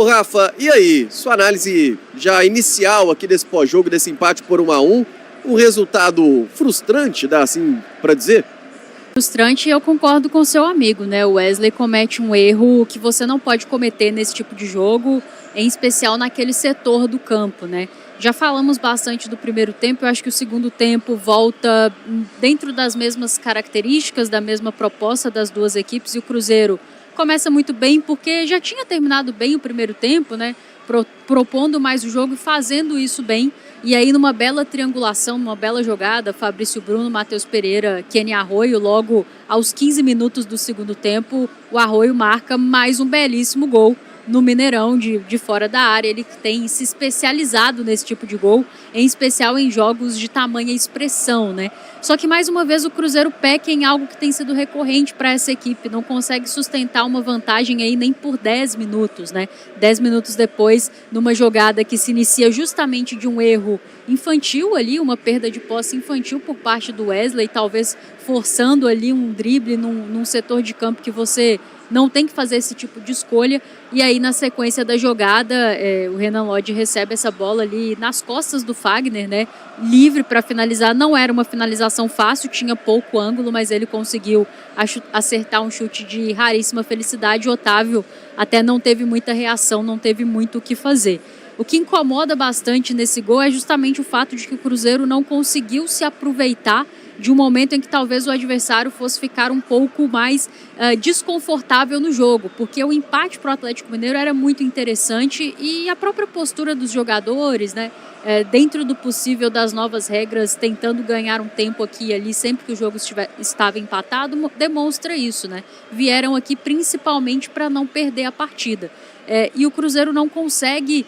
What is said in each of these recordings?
Ô Rafa, e aí? Sua análise já inicial aqui desse pós-jogo, desse empate por 1-1, um resultado frustrante, dá assim pra dizer? Frustrante, eu concordo com seu amigo, né? O Wesley comete um erro que você não pode cometer nesse tipo de jogo, em especial naquele setor do campo, né? Já falamos bastante do primeiro tempo, eu acho que o segundo tempo volta dentro das mesmas características, da mesma proposta das duas equipes, e o Cruzeiro começa muito bem porque já tinha terminado bem o primeiro tempo, né? Propondo mais o jogo e fazendo isso bem. E aí, numa bela triangulação, numa bela jogada, Fabrício Bruno, Matheus Pereira, Kenny Arroyo, logo aos 15 minutos do segundo tempo, o Arroyo marca mais um belíssimo gol no Mineirão, de fora da área. Ele tem se especializado nesse tipo de gol, em especial em jogos de tamanha expressão, né? Só que, mais uma vez, o Cruzeiro peca em algo que tem sido recorrente para essa equipe. Não consegue sustentar uma vantagem aí nem por 10 minutos, né? 10 minutos depois, numa jogada que se inicia justamente de um erro infantil ali, uma perda de posse infantil por parte do Wesley, talvez forçando ali um drible num setor de campo que você não tem que fazer esse tipo de escolha. E aí, na sequência da jogada, o Renan Lodge recebe essa bola ali nas costas do Fagner, né? Livre para finalizar. Não era uma finalização fácil, tinha pouco ângulo, mas ele conseguiu acertar um chute de raríssima felicidade. O Otávio até não teve muita reação, não teve muito o que fazer. O que incomoda bastante nesse gol é justamente o fato de que o Cruzeiro não conseguiu se aproveitar de um momento em que talvez o adversário fosse ficar um pouco mais desconfortável no jogo, porque o empate para o Atlético Mineiro era muito interessante e a própria postura dos jogadores, né, dentro do possível das novas regras, tentando ganhar um tempo aqui e ali, sempre que o jogo estava empatado, demonstra isso, né? Vieram aqui principalmente para não perder a partida. E o Cruzeiro não consegue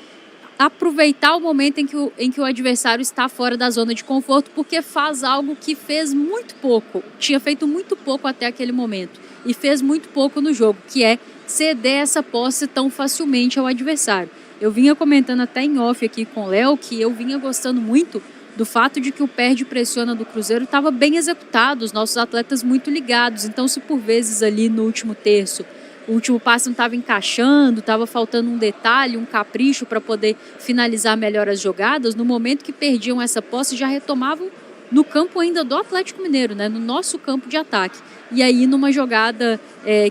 aproveitar o momento em que o adversário está fora da zona de conforto, porque faz algo que fez muito pouco, tinha feito muito pouco até aquele momento, e fez muito pouco no jogo, que é ceder essa posse tão facilmente ao adversário. Eu vinha comentando até em off aqui com o Léo que eu vinha gostando muito do fato de que o perde e pressiona do Cruzeiro estava bem executado, os nossos atletas muito ligados. Então, se por vezes ali no último terço o último passe não estava encaixando, estava faltando um detalhe, um capricho para poder finalizar melhor as jogadas, no momento que perdiam essa posse já retomavam no campo ainda do Atlético Mineiro, né, no nosso campo de ataque. E aí, numa jogada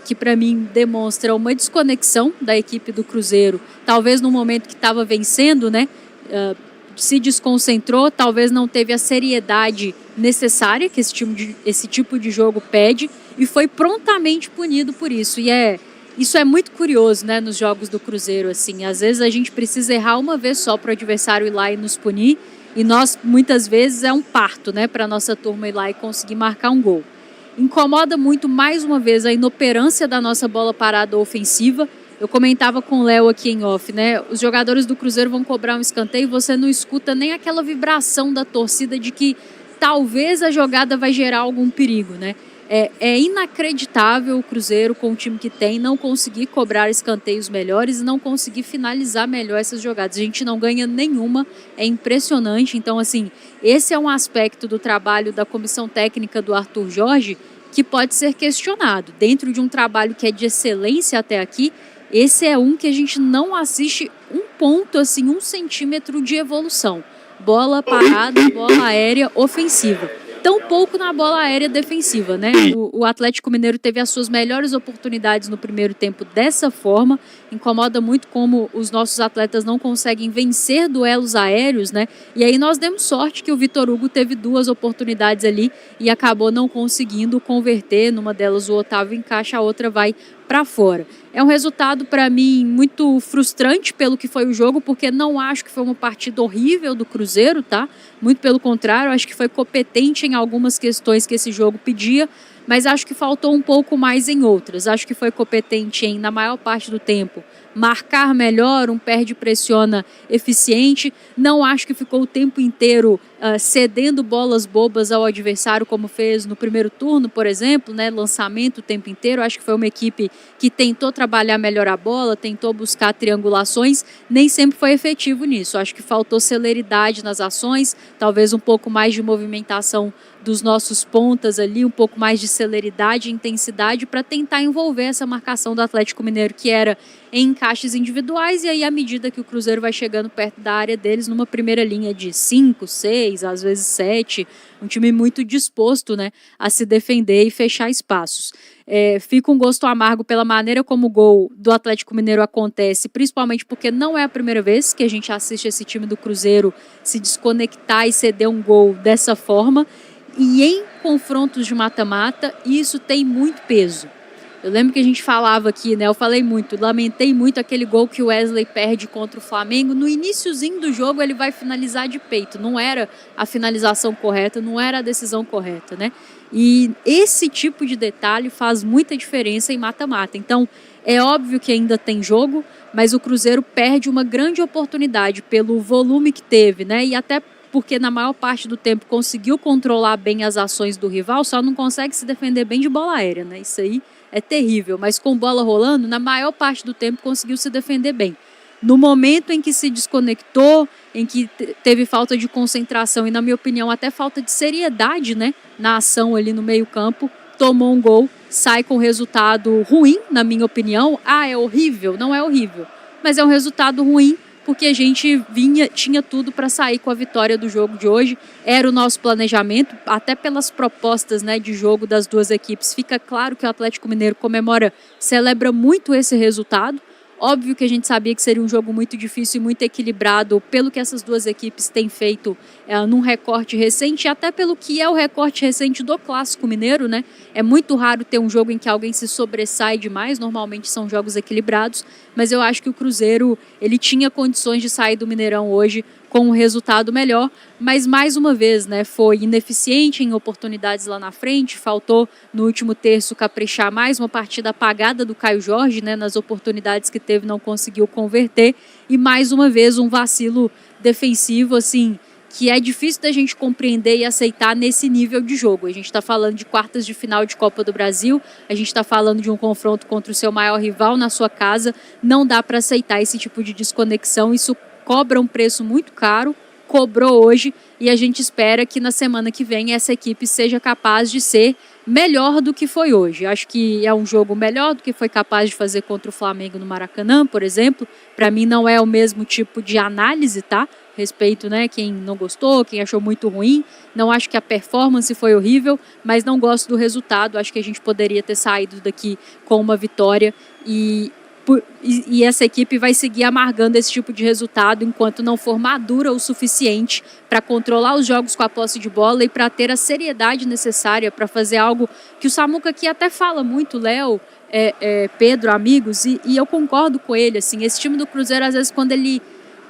que para mim demonstra uma desconexão da equipe do Cruzeiro, talvez no momento que estava vencendo, né, se desconcentrou, talvez não teve a seriedade necessária que esse tipo de jogo pede, e foi prontamente punido por isso. E isso é muito curioso, né, nos jogos do Cruzeiro, assim. Às vezes a gente precisa errar uma vez só para o adversário ir lá e nos punir, e nós, muitas vezes, é um parto, né, para a nossa turma ir lá e conseguir marcar um gol. Incomoda muito, mais uma vez, a inoperância da nossa bola parada ofensiva. Eu comentava com o Léo aqui em off, né? Os jogadores do Cruzeiro vão cobrar um escanteio e você não escuta nem aquela vibração da torcida de que talvez a jogada vai gerar algum perigo, né? É inacreditável o Cruzeiro, com o time que tem, não conseguir cobrar escanteios melhores e não conseguir finalizar melhor essas jogadas. A gente não ganha nenhuma, é impressionante. Então, assim, esse é um aspecto do trabalho da comissão técnica do Arthur Jorge que pode ser questionado. Dentro de um trabalho que é de excelência até aqui, esse é um que a gente não assiste um ponto, assim, 1 centímetro de evolução. Bola parada, bola aérea ofensiva. Tão pouco na bola aérea defensiva, né? O Atlético Mineiro teve as suas melhores oportunidades no primeiro tempo dessa forma. Incomoda muito como os nossos atletas não conseguem vencer duelos aéreos, né? E aí nós demos sorte que o Vitor Hugo teve 2 oportunidades ali e acabou não conseguindo converter. Numa delas o Otávio encaixa, a outra vai para fora. É um resultado, para mim, muito frustrante pelo que foi o jogo, porque não acho que foi uma partida horrível do Cruzeiro, tá? Muito pelo contrário, acho que foi competente em algumas questões que esse jogo pedia, mas acho que faltou um pouco mais em outras. Acho que foi competente em, na maior parte do tempo, marcar melhor, um perde e pressiona eficiente. Não acho que ficou o tempo inteiro cedendo bolas bobas ao adversário, como fez no primeiro turno, por exemplo, né? Lançamento o tempo inteiro. Acho que foi uma equipe que tentou trabalhar melhor a bola, tentou buscar triangulações, nem sempre foi efetivo nisso. Acho que faltou celeridade nas ações, talvez um pouco mais de movimentação dos nossos pontas ali, um pouco mais de celeridade e intensidade para tentar envolver essa marcação do Atlético Mineiro, que era em encaixes individuais, e aí à medida que o Cruzeiro vai chegando perto da área deles, numa primeira linha de 5, 6, às vezes 7, um time muito disposto, né, a se defender e fechar espaços. Fica um gosto amargo pela maneira como o gol do Atlético Mineiro acontece, principalmente porque não é a primeira vez que a gente assiste esse time do Cruzeiro se desconectar e ceder um gol dessa forma, e em confrontos de mata-mata isso tem muito peso. Eu lembro que a gente falava aqui, né? Eu falei muito, lamentei muito aquele gol que o Wesley perde contra o Flamengo. No iniciozinho do jogo ele vai finalizar de peito. Não era a finalização correta, não era a decisão correta, né? E esse tipo de detalhe faz muita diferença em mata-mata. Então, é óbvio que ainda tem jogo, mas o Cruzeiro perde uma grande oportunidade pelo volume que teve, né? E até porque na maior parte do tempo conseguiu controlar bem as ações do rival, só não consegue se defender bem de bola aérea, né? Isso aí é terrível, mas com bola rolando, na maior parte do tempo conseguiu se defender bem. No momento em que se desconectou, em que teve falta de concentração e, na minha opinião, até falta de seriedade, né, na ação ali no meio-campo, tomou um gol, sai com resultado ruim, na minha opinião. É horrível? Não é horrível, mas é um resultado ruim porque a gente tinha tudo para sair com a vitória do jogo de hoje. Era o nosso planejamento, até pelas propostas, né, de jogo das duas equipes. Fica claro que o Atlético Mineiro celebra muito esse resultado. Óbvio que a gente sabia que seria um jogo muito difícil e muito equilibrado pelo que essas duas equipes têm feito num recorte recente, e até pelo que é o recorte recente do Clássico Mineiro, né? É muito raro ter um jogo em que alguém se sobressai demais, normalmente são jogos equilibrados, mas eu acho que o Cruzeiro ele tinha condições de sair do Mineirão hoje com um resultado melhor, mas mais uma vez, né, foi ineficiente em oportunidades lá na frente, faltou no último terço caprichar mais, uma partida apagada do Caio Jorge, né, nas oportunidades que teve não conseguiu converter, e mais uma vez um vacilo defensivo, assim, que é difícil da gente compreender e aceitar nesse nível de jogo. A gente está falando de quartas de final de Copa do Brasil, a gente está falando de um confronto contra o seu maior rival na sua casa, não dá para aceitar esse tipo de desconexão, isso cobra um preço muito caro, cobrou hoje, e a gente espera que na semana que vem essa equipe seja capaz de ser melhor do que foi hoje. Acho que é um jogo melhor do que foi capaz de fazer contra o Flamengo no Maracanã, por exemplo. Para mim não é o mesmo tipo de análise, tá? Respeito, né, quem não gostou, quem achou muito ruim. Não acho que a performance foi horrível, mas não gosto do resultado. Acho que a gente poderia ter saído daqui com uma vitória e essa equipe vai seguir amargando esse tipo de resultado enquanto não for madura o suficiente para controlar os jogos com a posse de bola e para ter a seriedade necessária para fazer algo que o Samuca aqui até fala muito, Léo, Pedro, amigos, e eu concordo com ele. Assim, esse time do Cruzeiro, às vezes, quando ele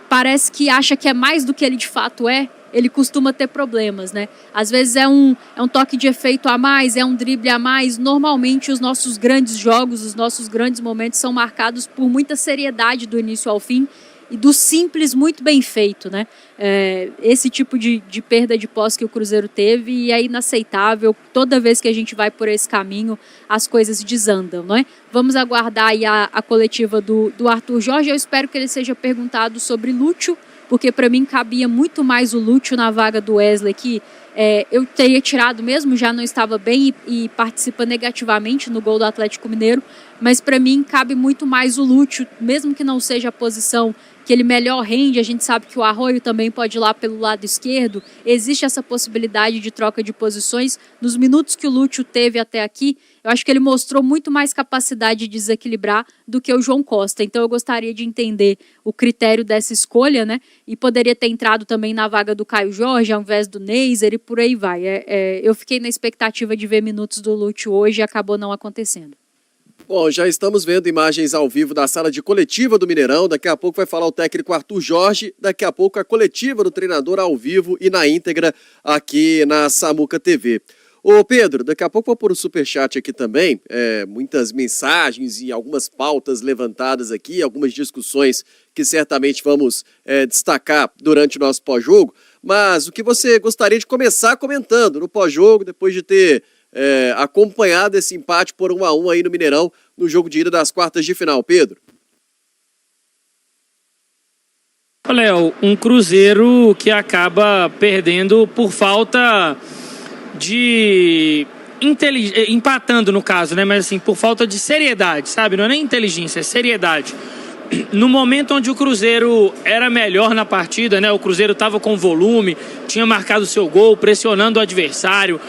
parece que acha que é mais do que ele de fato ele costuma ter problemas, né? Às vezes é um toque de efeito a mais, é um drible a mais. Normalmente os nossos grandes jogos, os nossos grandes momentos são marcados por muita seriedade do início ao fim e do simples muito bem feito, né? Esse tipo de perda de posse que o Cruzeiro teve e é inaceitável. Toda vez que a gente vai por esse caminho, as coisas desandam, não é? Vamos aguardar aí a coletiva do Arthur Jorge. Eu espero que ele seja perguntado sobre Lúcio, porque para mim cabia muito mais o Lúcio na vaga do Wesley, que eu teria tirado mesmo, já não estava bem e participa negativamente no gol do Atlético Mineiro, mas para mim cabe muito mais o Lúcio, mesmo que não seja a posição que ele melhor rende. A gente sabe que o Arroio também pode ir lá pelo lado esquerdo, existe essa possibilidade de troca de posições. Nos minutos que o Lúcio teve até aqui, eu acho que ele mostrou muito mais capacidade de desequilibrar do que o João Costa, então eu gostaria de entender o critério dessa escolha, né? E poderia ter entrado também na vaga do Caio Jorge ao invés do Neiser e por aí vai. Eu fiquei na expectativa de ver minutos do Lúcio hoje e acabou não acontecendo. Bom, já estamos vendo imagens ao vivo da sala de coletiva do Mineirão. Daqui a pouco vai falar o técnico Arthur Jorge. Daqui a pouco a coletiva do treinador ao vivo e na íntegra aqui na Samuca TV. Ô Pedro, daqui a pouco vou pôr o superchat aqui também. Muitas mensagens e algumas pautas levantadas aqui, algumas discussões que certamente vamos destacar durante o nosso pós-jogo. Mas o que você gostaria de começar comentando no pós-jogo, depois de ter acompanhado esse empate por 1-1 aí no Mineirão, no jogo de ida das quartas de final, Pedro? Léo, um Cruzeiro que acaba perdendo por falta de empatando no caso, né? Mas assim, por falta de seriedade, sabe? Não é nem inteligência, é seriedade. No momento onde o Cruzeiro era melhor na partida, né? O Cruzeiro estava com volume, tinha marcado seu gol, pressionando o adversário,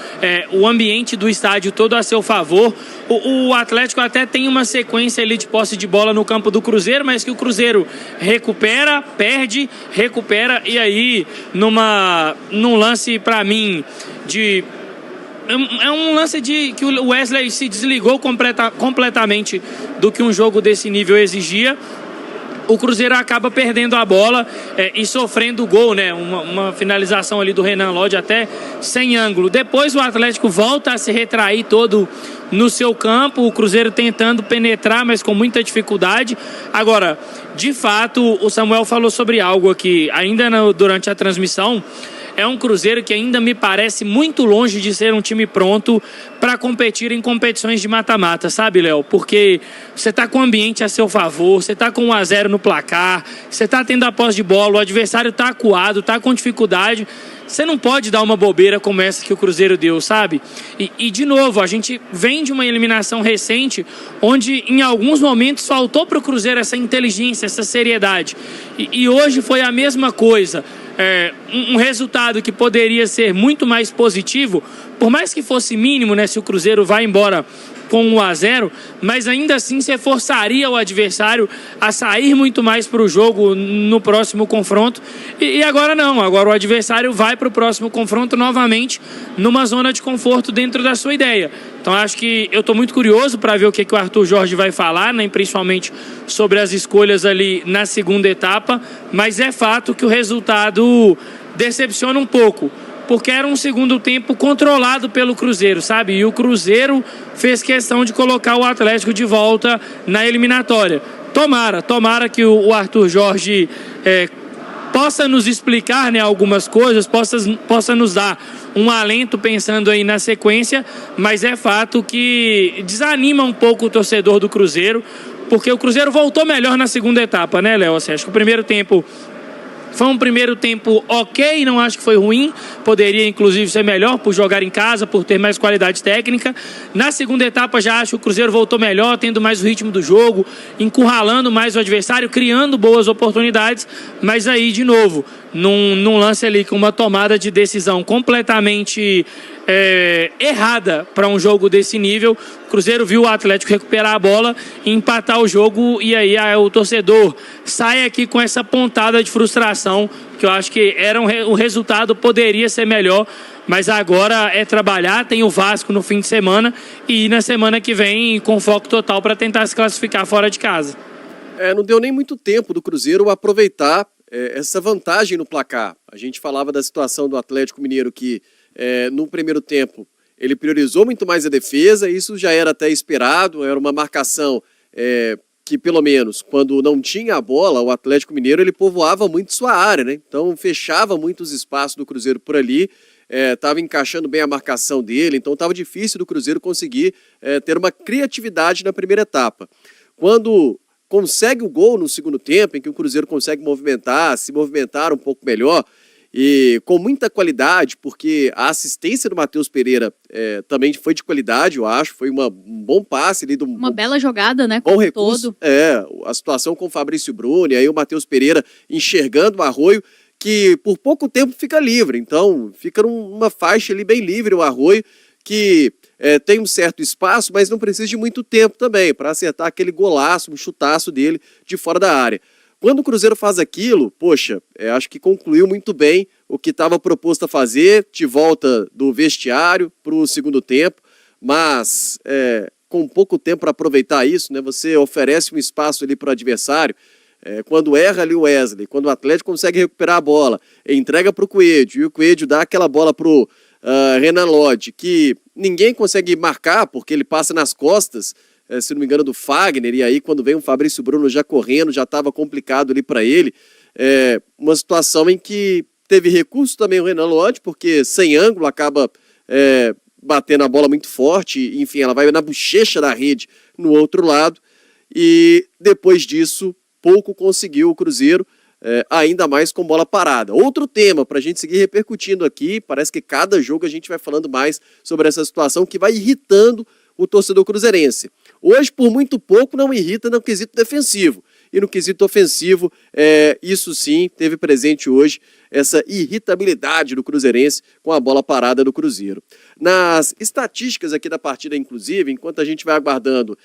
o ambiente do estádio todo a seu favor. O Atlético até tem uma sequência ali de posse de bola no campo do Cruzeiro, mas que o Cruzeiro recupera, perde, recupera, e aí num lance para mim de... É um lance de que o Wesley se desligou completamente do que um jogo desse nível exigia. O Cruzeiro acaba perdendo a bola e sofrendo o gol, né? Uma finalização ali do Renan Lodge até sem ângulo. Depois o Atlético volta a se retrair todo no seu campo, o Cruzeiro tentando penetrar, mas com muita dificuldade. Agora, de fato, o Samuel falou sobre algo aqui, ainda durante a transmissão. É um Cruzeiro que ainda me parece muito longe de ser um time pronto para competir em competições de mata-mata, sabe, Léo? Porque você está com o ambiente a seu favor, você está com 1-0 no placar, você está tendo a posse de bola, o adversário está acuado, está com dificuldade. Você não pode dar uma bobeira como essa que o Cruzeiro deu, sabe? E de novo, a gente vem de uma eliminação recente onde em alguns momentos faltou para o Cruzeiro essa inteligência, essa seriedade. E hoje foi a mesma coisa. Um resultado que poderia ser muito mais positivo, por mais que fosse mínimo, né, se o Cruzeiro vai embora com 1-0, mas ainda assim você forçaria o adversário a sair muito mais para o jogo no próximo confronto, e agora não, agora o adversário vai para o próximo confronto novamente numa zona de conforto dentro da sua ideia. Então acho que eu estou muito curioso para ver o que o Arthur Jorge vai falar, né, principalmente sobre as escolhas ali na segunda etapa, mas é fato que o resultado decepciona um pouco, porque era um segundo tempo controlado pelo Cruzeiro, sabe? E o Cruzeiro fez questão de colocar o Atlético de volta na eliminatória. Tomara que o Arthur Jorge possa nos explicar, né, algumas coisas, possa nos dar um alento pensando aí na sequência, mas é fato que desanima um pouco o torcedor do Cruzeiro, porque o Cruzeiro voltou melhor na segunda etapa, né, Léo? Assim, acho que o primeiro tempo foi um primeiro tempo ok, não acho que foi ruim, poderia inclusive ser melhor por jogar em casa, por ter mais qualidade técnica. Na segunda etapa já acho que o Cruzeiro voltou melhor, tendo mais o ritmo do jogo, encurralando mais o adversário, criando boas oportunidades, mas aí de novo, num lance ali com uma tomada de decisão completamente errada para um jogo desse nível, o Cruzeiro viu o Atlético recuperar a bola e empatar o jogo, e aí o torcedor sai aqui com essa pontada de frustração, que eu acho que o resultado poderia ser melhor, mas agora é trabalhar, tem o Vasco no fim de semana e na semana que vem com foco total para tentar se classificar fora de casa. Não deu nem muito tempo do Cruzeiro aproveitar essa vantagem no placar. A gente falava da situação do Atlético Mineiro que no primeiro tempo ele priorizou muito mais a defesa, isso já era até esperado, era uma marcação que pelo menos quando não tinha a bola, o Atlético Mineiro ele povoava muito sua área, né? Então fechava muitos espaços do Cruzeiro por ali, estava encaixando bem a marcação dele, então estava difícil do Cruzeiro conseguir ter uma criatividade na primeira etapa. Quando consegue o gol no segundo tempo, em que o Cruzeiro consegue se movimentar um pouco melhor, e com muita qualidade, porque a assistência do Matheus Pereira também foi de qualidade, eu acho, foi um bom passe ali. Uma bela jogada, né? Bom recurso. A situação com o Fabrício Bruni, aí o Matheus Pereira enxergando o Arroio, que por pouco tempo fica livre, então fica numa faixa ali bem livre o Arroio, que tem um certo espaço, mas não precisa de muito tempo também, para acertar aquele golaço, um chutaço dele de fora da área. Quando o Cruzeiro faz aquilo, poxa, acho que concluiu muito bem o que estava proposto a fazer, de volta do vestiário para o segundo tempo, mas com pouco tempo para aproveitar isso, né, você oferece um espaço ali para o adversário, quando erra ali o Wesley, quando o Atlético consegue recuperar a bola, entrega para o Coelho, e o Coelho dá aquela bola para o Renan Lodge, que ninguém consegue marcar, porque ele passa nas costas, se não me engano, do Fagner, e aí quando vem o Fabrício Bruno já correndo, já estava complicado ali para ele. Uma situação em que teve recurso também o Renan Lodge, porque sem ângulo acaba batendo a bola muito forte, enfim, ela vai na bochecha da rede no outro lado, e depois disso pouco conseguiu o Cruzeiro. ainda mais com bola parada. Outro tema para a gente seguir repercutindo aqui, parece que cada jogo a gente vai falando mais sobre essa situação que vai irritando o torcedor cruzeirense. Hoje, por muito pouco, não irrita no quesito defensivo. E no quesito ofensivo, isso sim, teve presente hoje essa irritabilidade do cruzeirense com a bola parada do Cruzeiro. Nas estatísticas aqui da partida, inclusive, enquanto a gente vai aguardando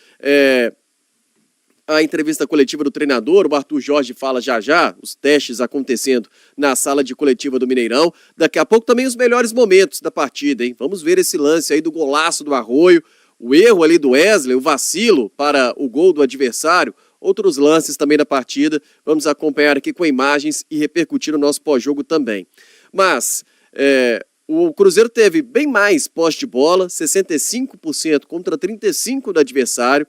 a entrevista coletiva do treinador, o Arthur Jorge fala já, os testes acontecendo na sala de coletiva do Mineirão. Daqui a pouco também os melhores momentos da partida, hein? Vamos ver esse lance aí do golaço do Arroio, o erro ali do Wesley, o vacilo para o gol do adversário, outros lances também da partida. Vamos acompanhar aqui com imagens e repercutir no nosso pós-jogo também. Mas o Cruzeiro teve bem mais posse de bola, 65% contra 35% do adversário.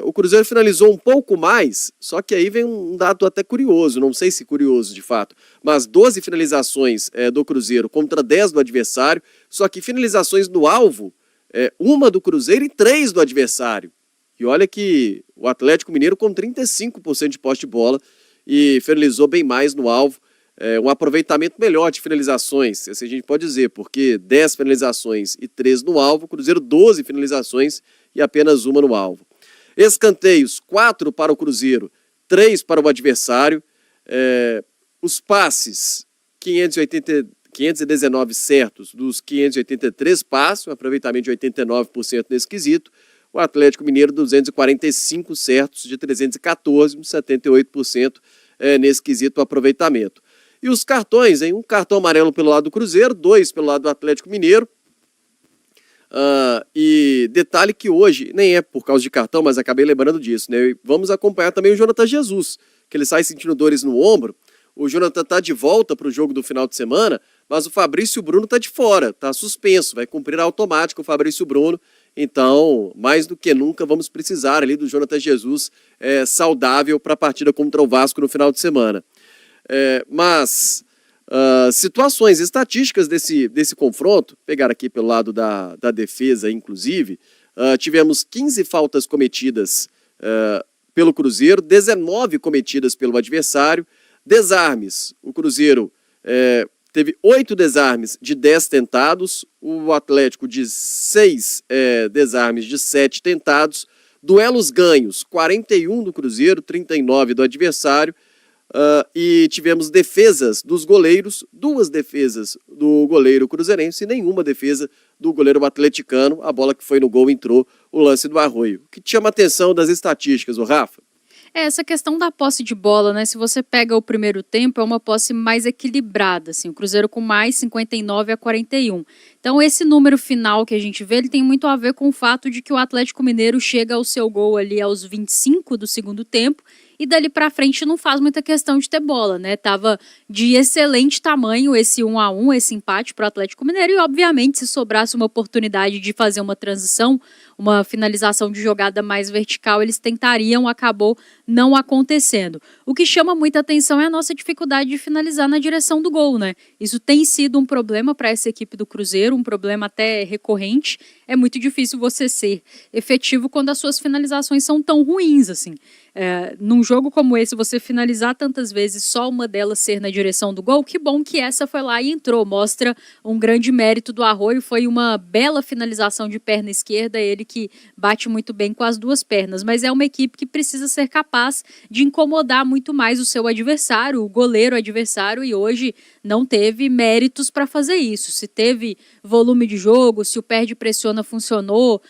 O Cruzeiro finalizou um pouco mais, só que aí vem um dado até curioso, não sei se curioso de fato, mas 12 finalizações do Cruzeiro contra 10 do adversário, só que finalizações no alvo, uma do Cruzeiro e 3 do adversário. E olha que o Atlético Mineiro com 35% de posse de bola e finalizou bem mais no alvo, um aproveitamento melhor de finalizações, assim a gente pode dizer, porque 10 finalizações e 3 no alvo, o Cruzeiro 12 finalizações e apenas uma no alvo. Escanteios, 4 para o Cruzeiro, 3 para o adversário. Os passes, 519 certos dos 583 passes, um aproveitamento de 89% nesse quesito. O Atlético Mineiro, 245 certos de 314, 78% nesse quesito aproveitamento. E os cartões, hein? Um cartão amarelo pelo lado do Cruzeiro, 2 pelo lado do Atlético Mineiro. E detalhe que hoje, nem é por causa de cartão, mas acabei lembrando disso, né? Vamos acompanhar também o Jonathan Jesus, que ele sai sentindo dores no ombro. O Jonathan está de volta para o jogo do final de semana, mas o Fabrício Bruno está de fora, está suspenso, vai cumprir automático o Fabrício Bruno. Então, mais do que nunca, vamos precisar ali do Jonathan Jesus saudável para a partida contra o Vasco no final de semana. Situações estatísticas desse confronto, pegar aqui pelo lado da defesa, inclusive, tivemos 15 faltas cometidas pelo Cruzeiro, 19 cometidas pelo adversário. Desarmes, o Cruzeiro teve 8 desarmes de 10 tentados, o Atlético de 6 desarmes de 7 tentados. Duelos ganhos, 41 do Cruzeiro, 39 do adversário. E tivemos defesas dos goleiros, 2 defesas do goleiro cruzeirense e nenhuma defesa do goleiro atleticano. A bola que foi no gol entrou, o lance do Arroio. O que chama a atenção das estatísticas, o Rafa? Essa questão da posse de bola, né? Se você pega o primeiro tempo, é uma posse mais equilibrada, assim, o Cruzeiro com mais 59-41. Então, esse número final que a gente vê, ele tem muito a ver com o fato de que o Atlético Mineiro chega ao seu gol ali aos 25 do segundo tempo e dali pra frente não faz muita questão de ter bola, né? Tava de excelente tamanho esse 1-1, esse empate pro Atlético Mineiro e, obviamente, se sobrasse uma oportunidade de fazer uma transição, uma finalização de jogada mais vertical, eles tentariam, acabou não acontecendo. O que chama muita atenção é a nossa dificuldade de finalizar na direção do gol, né? Isso tem sido um problema para essa equipe do Cruzeiro, um problema até recorrente. É muito difícil você ser efetivo quando as suas finalizações são tão ruins, assim. Num jogo como esse, você finalizar tantas vezes, só uma delas ser na direção do gol, que bom que essa foi lá e entrou, mostra um grande mérito do Arroio, foi uma bela finalização de perna esquerda, ele que bate muito bem com as 2 pernas, mas é uma equipe que precisa ser capaz de incomodar muito mais o seu adversário, o goleiro adversário, e hoje não teve méritos para fazer isso. Se teve volume de jogo, se o perde-pressiona funcionou,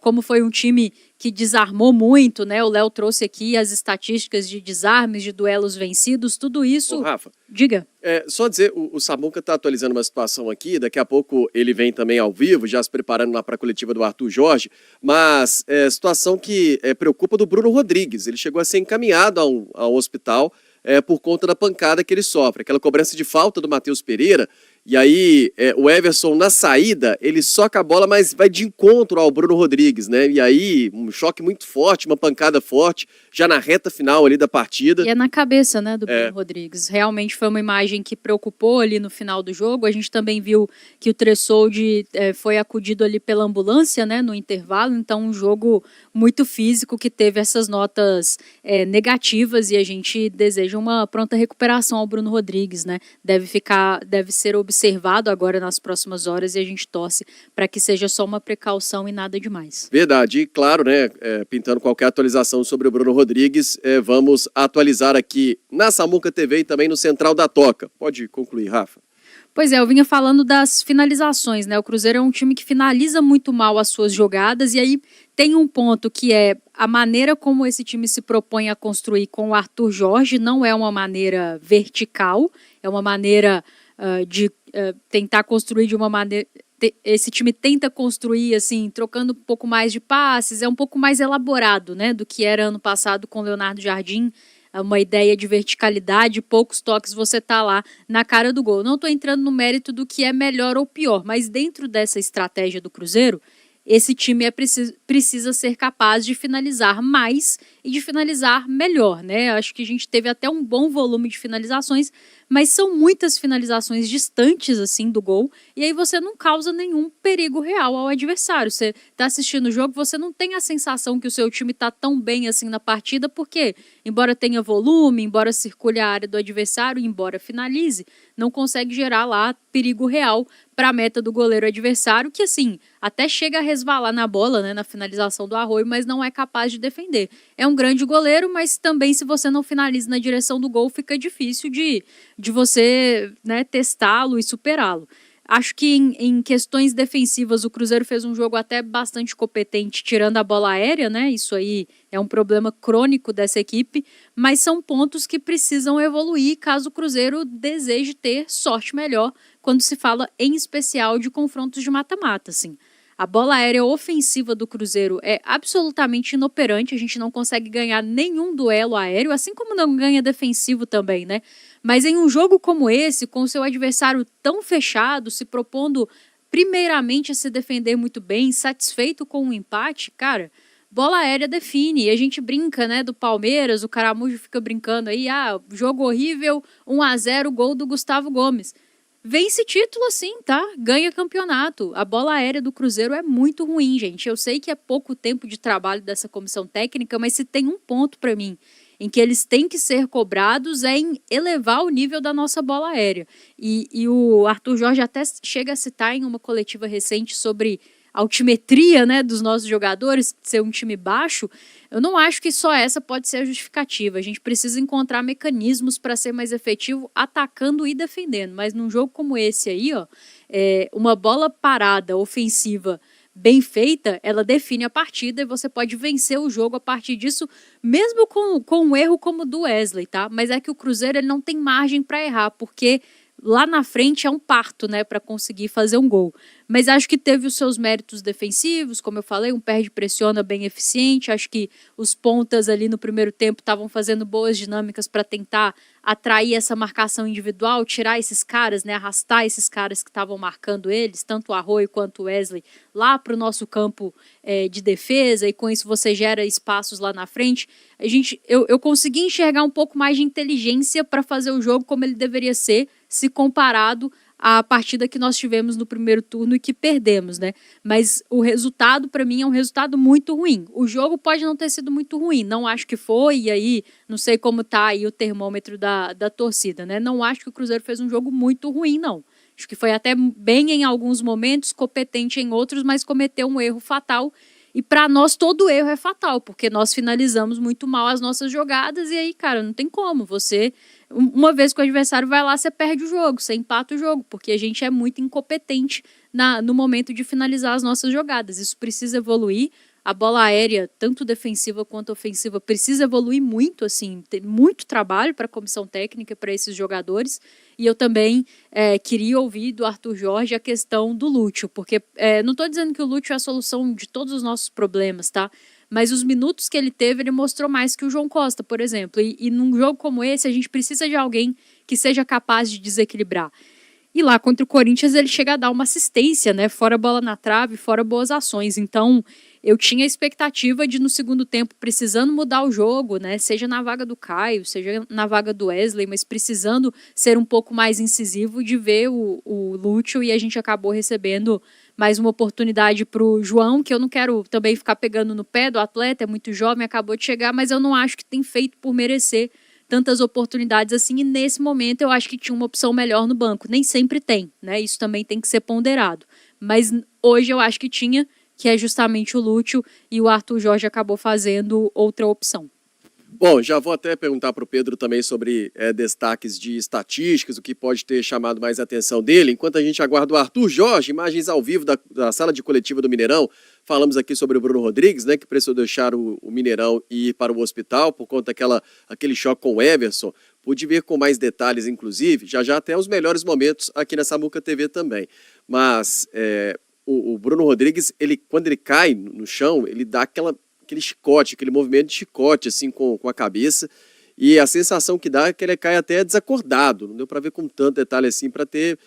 como foi um time que desarmou muito, né? O Léo trouxe aqui as estatísticas de desarmes, de duelos vencidos, tudo isso... Ô, Rafa, diga. Só dizer, o Samuca está atualizando uma situação aqui, daqui a pouco ele vem também ao vivo, já se preparando lá para a coletiva do Arthur Jorge, mas situação que preocupa do Bruno Rodrigues. Ele chegou a ser encaminhado ao hospital por conta da pancada que ele sofre. Aquela cobrança de falta do Matheus Pereira, E aí, o Everson, na saída, ele soca a bola, mas vai de encontro ao Bruno Rodrigues, né? E aí, um choque muito forte, uma pancada forte, já na reta final ali da partida. E é na cabeça, né, do Bruno Rodrigues. Realmente foi uma imagem que preocupou ali no final do jogo. A gente também viu que o Tressoldi foi acudido ali pela ambulância, né, no intervalo. Então, um jogo muito físico que teve essas notas negativas, e a gente deseja uma pronta recuperação ao Bruno Rodrigues, né? Deve ser observado agora nas próximas horas, e a gente torce para que seja só uma precaução e nada demais. Verdade, e claro, né, pintando qualquer atualização sobre o Bruno Rodrigues, vamos atualizar aqui na Samuca TV e também no Central da Toca. Pode concluir, Rafa. Pois é, eu vinha falando das finalizações, né? O Cruzeiro é um time que finaliza muito mal as suas jogadas, e aí tem um ponto que é a maneira como esse time se propõe a construir com o Arthur Jorge. Não é uma maneira vertical, é uma maneira de tentar construir de uma maneira... Esse time tenta construir, assim, trocando um pouco mais de passes, é um pouco mais elaborado, né, do que era ano passado com o Leonardo Jardim. Uma ideia de verticalidade, poucos toques, você tá lá na cara do gol. Não estou entrando no mérito do que é melhor ou pior, mas dentro dessa estratégia do Cruzeiro, esse time precisa ser capaz de finalizar mais e de finalizar melhor, né? Acho que a gente teve até um bom volume de finalizações, mas são muitas finalizações distantes, assim, do gol, e aí você não causa nenhum perigo real ao adversário. Você está assistindo o jogo, você não tem a sensação que o seu time está tão bem assim na partida, porque, embora tenha volume, embora circule a área do adversário, embora finalize, não consegue gerar lá perigo real para a meta do goleiro adversário, que, assim, até chega a resvalar na bola, né, na finalização do Arroio, mas não é capaz de defender. É um grande goleiro, mas também, se você não finaliza na direção do gol, fica difícil de você, né, testá-lo e superá-lo. Acho que em questões defensivas o Cruzeiro fez um jogo até bastante competente, tirando a bola aérea, né? Isso aí é um problema crônico dessa equipe, mas são pontos que precisam evoluir caso o Cruzeiro deseje ter sorte melhor quando se fala em especial de confrontos de mata-mata, assim. A bola aérea ofensiva do Cruzeiro é absolutamente inoperante, a gente não consegue ganhar nenhum duelo aéreo, assim como não ganha defensivo também, né? Mas em um jogo como esse, com o seu adversário tão fechado, se propondo primeiramente a se defender muito bem, satisfeito com o empate, cara, bola aérea define. E a gente brinca, né, do Palmeiras, o Caramujo fica brincando aí, jogo horrível, 1-0, gol do Gustavo Gomes. Vence título assim, tá? Ganha campeonato. A bola aérea do Cruzeiro é muito ruim, gente. Eu sei que é pouco tempo de trabalho dessa comissão técnica, mas se tem um ponto para mim em que eles têm que ser cobrados é em elevar o nível da nossa bola aérea. E o Arthur Jorge até chega a citar em uma coletiva recente sobre a altimetria, né, dos nossos jogadores, ser um time baixo. Eu não acho que só essa pode ser a justificativa. A gente precisa encontrar mecanismos para ser mais efetivo atacando e defendendo. Mas num jogo como esse aí, uma bola parada, ofensiva, bem feita, ela define a partida e você pode vencer o jogo a partir disso, mesmo com um erro como o do Wesley, tá? Mas é que o Cruzeiro ele não tem margem para errar, porque lá na frente é um parto, né, para conseguir fazer um gol. Mas acho que teve os seus méritos defensivos, como eu falei, um perde-pressiona bem eficiente. Acho que os pontas ali no primeiro tempo estavam fazendo boas dinâmicas para tentar atrair essa marcação individual, tirar esses caras, né, arrastar esses caras que estavam marcando eles, tanto o Arroio quanto o Wesley, lá para o nosso campo de defesa, e com isso você gera espaços lá na frente. Eu consegui enxergar um pouco mais de inteligência para fazer o jogo como ele deveria ser, se comparado à partida que nós tivemos no primeiro turno e que perdemos, né? Mas o resultado, para mim, é um resultado muito ruim. O jogo pode não ter sido muito ruim, não acho que foi, e aí não sei como tá aí o termômetro da torcida, né? Não acho que o Cruzeiro fez um jogo muito ruim, não. Acho que foi até bem em alguns momentos, competente em outros, mas cometeu um erro fatal. E para nós todo erro é fatal, porque nós finalizamos muito mal as nossas jogadas, e aí, cara, não tem como. Você, uma vez que o adversário vai lá, você perde o jogo, você empata o jogo, porque a gente é muito incompetente no momento de finalizar as nossas jogadas. Isso precisa evoluir. A bola aérea, tanto defensiva quanto ofensiva, precisa evoluir muito, assim, tem muito trabalho para a comissão técnica, para esses jogadores. E eu também queria ouvir do Arthur Jorge a questão do Lúcio, porque não estou dizendo que o Lúcio é a solução de todos os nossos problemas, tá? Mas os minutos que ele teve, ele mostrou mais que o João Costa, por exemplo. E num jogo como esse, a gente precisa de alguém que seja capaz de desequilibrar. E lá contra o Corinthians ele chega a dar uma assistência, né? Fora bola na trave, fora boas ações. Então eu tinha a expectativa de no segundo tempo, precisando mudar o jogo, né? Seja na vaga do Caio, seja na vaga do Wesley, mas precisando ser um pouco mais incisivo, de ver o Lúcio, e a gente acabou recebendo mais uma oportunidade para o João, que eu não quero também ficar pegando no pé do atleta, é muito jovem, acabou de chegar, mas eu não acho que tem feito por merecer tantas oportunidades assim, e nesse momento eu acho que tinha uma opção melhor no banco. Nem sempre tem, né? Isso também tem que ser ponderado. Mas hoje eu acho que tinha, que é justamente o Lúcio, e o Arthur Jorge acabou fazendo outra opção. Bom, já vou até perguntar para o Pedro também sobre destaques de estatísticas, o que pode ter chamado mais a atenção dele. Enquanto a gente aguarda o Arthur Jorge, imagens ao vivo da sala de coletiva do Mineirão, falamos aqui sobre o Bruno Rodrigues, né, que precisou deixar o Mineirão e ir para o hospital por conta daquele choque com o Everson. Pude ver com mais detalhes, inclusive, já até os melhores momentos aqui na Samuca TV também. Mas o Bruno Rodrigues, quando ele cai no chão, ele dá aquele chicote, aquele movimento de chicote assim com a cabeça, e a sensação que dá é que ele cai até desacordado. Não deu para ver com tanto detalhe assim para ver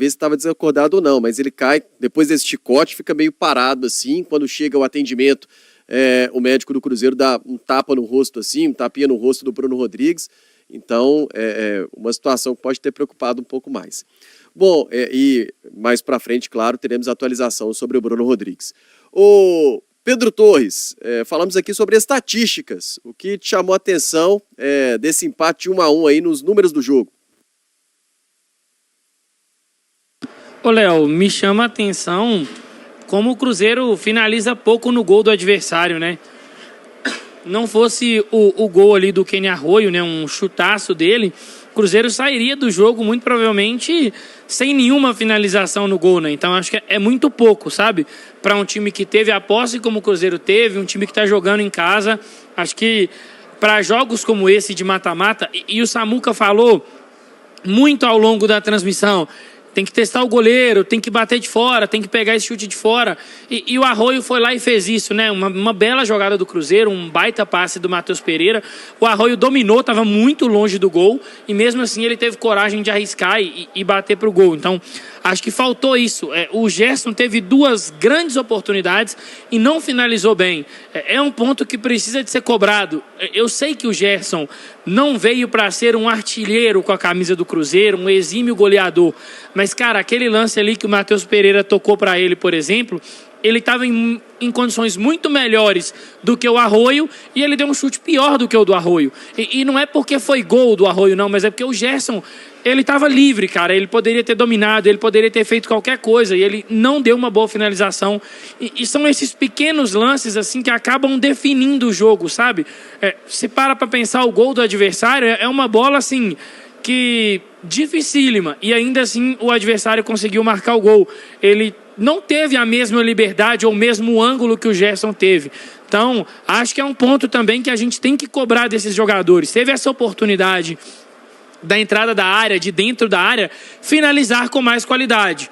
se estava desacordado ou não, mas ele cai depois desse chicote, fica meio parado assim. Quando chega o atendimento, o médico do Cruzeiro dá um tapa no rosto assim, um tapinha no rosto do Bruno Rodrigues. Então uma situação que pode ter preocupado um pouco mais. Bom, e mais para frente, claro, teremos atualização sobre o Bruno Rodrigues. O Pedro Torres, falamos aqui sobre estatísticas. O que te chamou a atenção desse empate 1-1 aí nos números do jogo? Ô, Léo, me chama a atenção como o Cruzeiro finaliza pouco no gol do adversário, né? Não fosse o gol ali do Kenny Arroio, né, um chutaço dele, o Cruzeiro sairia do jogo muito provavelmente sem nenhuma finalização no gol, né? Então acho que é muito pouco, sabe? Para um time que teve a posse como o Cruzeiro teve, um time que está jogando em casa. Acho que para jogos como esse de mata-mata, e o Samuca falou muito ao longo da transmissão, tem que testar o goleiro, tem que bater de fora, tem que pegar esse chute de fora. E o Arroio foi lá e fez isso, né? Uma bela jogada do Cruzeiro, um baita passe do Matheus Pereira. O Arroio dominou, estava muito longe do gol, e mesmo assim ele teve coragem de arriscar e bater para o gol. Então, acho que faltou isso. O Gerson teve duas grandes oportunidades e não finalizou bem. É um ponto que precisa de ser cobrado. Eu sei que o Gerson não veio para ser um artilheiro com a camisa do Cruzeiro, um exímio goleador. Mas, cara, aquele lance ali que o Matheus Pereira tocou para ele, por exemplo, ele estava em condições muito melhores do que o Arroio, e ele deu um chute pior do que o do Arroio. E não é porque foi gol do Arroio, não, mas é porque o Gerson, ele estava livre, cara. Ele poderia ter dominado, ele poderia ter feito qualquer coisa, e ele não deu uma boa finalização. E são esses pequenos lances assim que acabam definindo o jogo, sabe? Se para pensar, o gol do adversário é uma bola assim que dificílima, e ainda assim o adversário conseguiu marcar o gol. Ele não teve a mesma liberdade ou o mesmo ângulo que o Gerson teve. Então, acho que é um ponto também que a gente tem que cobrar desses jogadores. Teve essa oportunidade da entrada da área, de dentro da área, finalizar com mais qualidade.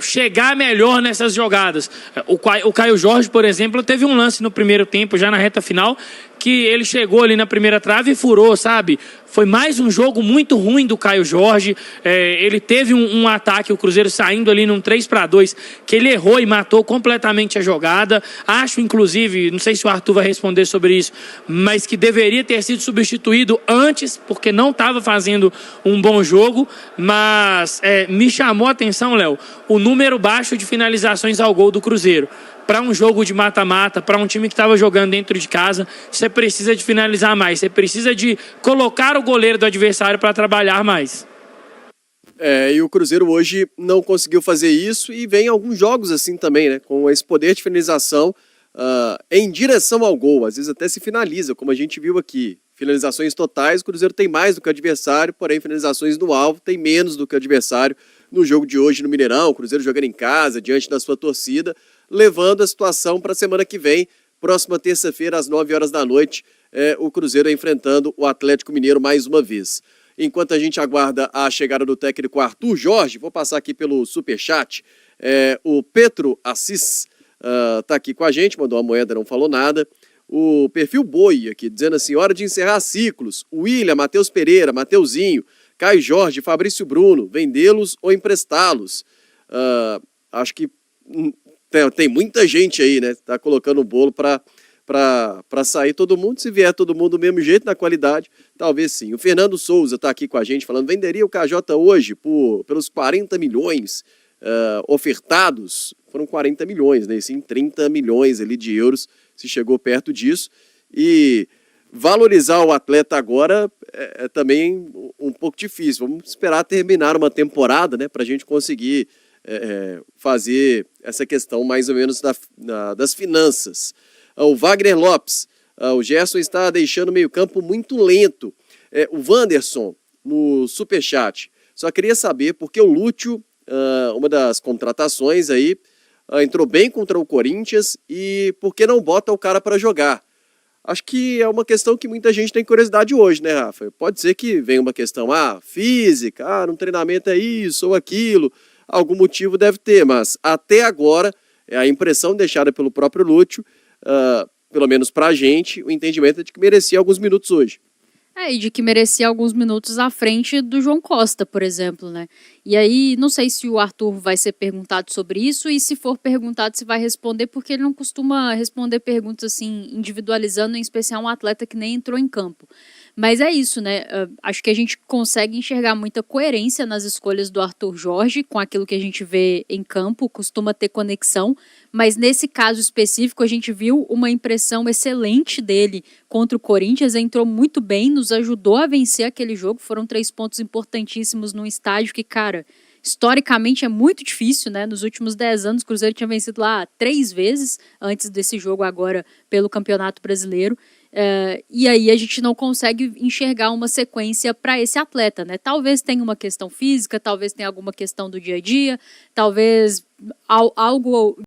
Chegar melhor nessas jogadas. O Caio Jorge, por exemplo, teve um lance no primeiro tempo, já na reta final, que ele chegou ali na primeira trave e furou, sabe? Foi mais um jogo muito ruim do Caio Jorge. Ele teve um ataque, o Cruzeiro saindo ali num 3-2, que ele errou e matou completamente a jogada. Acho, inclusive, não sei se o Arthur vai responder sobre isso, mas que deveria ter sido substituído antes, porque não estava fazendo um bom jogo. Mas me chamou a atenção, Léo, o número baixo de finalizações ao gol do Cruzeiro. Para um jogo de mata-mata, para um time que estava jogando dentro de casa, você precisa de finalizar mais, você precisa de colocar o goleiro do adversário para trabalhar mais. E o Cruzeiro hoje não conseguiu fazer isso, e vem alguns jogos assim também, né? Com esse poder de finalização em direção ao gol, às vezes até se finaliza, como a gente viu aqui. Finalizações totais, o Cruzeiro tem mais do que o adversário, porém finalizações no alvo tem menos do que o adversário no jogo de hoje no Mineirão. O Cruzeiro jogando em casa, diante da sua torcida, levando a situação para a semana que vem, próxima terça-feira, às 9 horas da noite, o Cruzeiro enfrentando o Atlético Mineiro mais uma vez. Enquanto a gente aguarda a chegada do técnico Arthur Jorge, vou passar aqui pelo superchat, o Petro Assis está aqui com a gente, mandou uma moeda, não falou nada. O perfil Boi aqui, dizendo assim, hora de encerrar ciclos. William, Matheus Pereira, Mateuzinho, Caio Jorge, Fabrício Bruno, vendê-los ou emprestá-los? Acho que tem muita gente aí, né? Tá colocando o bolo para sair todo mundo. Se vier todo mundo do mesmo jeito, na qualidade, talvez sim. O Fernando Souza está aqui com a gente falando, venderia o KJ hoje pelos 40 milhões ofertados? Foram 40 milhões, né? Sim, 30 milhões ali de euros, se chegou perto disso. E valorizar o atleta agora é também um pouco difícil. Vamos esperar terminar uma temporada, né, para a gente conseguir fazer essa questão mais ou menos das finanças. O Wagner Lopes, o Gerson está deixando o meio-campo muito lento. O Wanderson, no Superchat, só queria saber por que o Lúcio, uma das contratações aí, entrou bem contra o Corinthians e por que não bota o cara para jogar? Acho que é uma questão que muita gente tem curiosidade hoje, né, Rafa? Pode ser que venha uma questão, física, no treinamento é isso ou aquilo, algum motivo deve ter, mas até agora, a impressão deixada pelo próprio Lúcio, pelo menos pra gente, o entendimento é de que merecia alguns minutos hoje. E de que merecia alguns minutos à frente do João Costa, por exemplo, né? E aí, não sei se o Arthur vai ser perguntado sobre isso e se for perguntado se vai responder, porque ele não costuma responder perguntas assim, individualizando, em especial um atleta que nem entrou em campo. Mas é isso, né? Acho que a gente consegue enxergar muita coerência nas escolhas do Arthur Jorge com aquilo que a gente vê em campo, costuma ter conexão, mas nesse caso específico a gente viu uma impressão excelente dele contra o Corinthians, entrou muito bem, nos ajudou a vencer aquele jogo, foram 3 pontos importantíssimos num estádio que, cara, historicamente é muito difícil, né? Nos últimos 10 anos o Cruzeiro tinha vencido lá 3 vezes antes desse jogo agora pelo Campeonato Brasileiro. E aí a gente não consegue enxergar uma sequência para esse atleta, né? Talvez tenha uma questão física, talvez tenha alguma questão do dia a dia, talvez algo